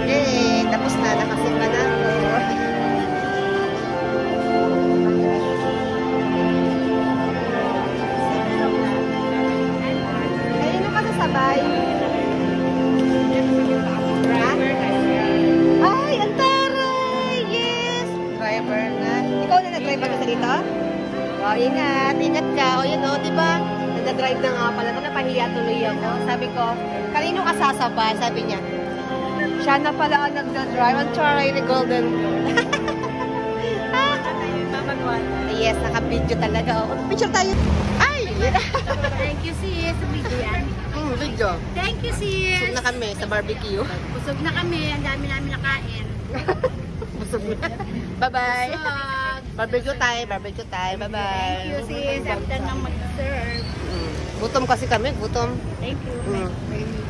Yay! Tapos na. Nakasimba na ako. Kanino ka sasabay? Ay, ang taray! Yes! Driver na. Ikaw na nag-drive ba kasi dito? O, ingat. Ingat ka. O, yun o, diba? Nag-drive na nga pala. Napahiya tuloy ako. Sabi ko, kanino ka sasabay? Sabi niya, siya na pala ang nag-drive. Ang taray ni Golden Girl. Yes, naka-video talaga. O, picture tayo. Ay! Thank you, sis. Video yan. Video. Thank you, sis. Busog na kami sa barbecue. Busog na kami. Ang dami namin nakain. Busog na. Bye-bye. Busog. Barbecue tayo. Barbecue tayo. Bye-bye. Thank you, sis. After nang mag-serve. Gutom kasi kami. Gutom. Thank you. Mm.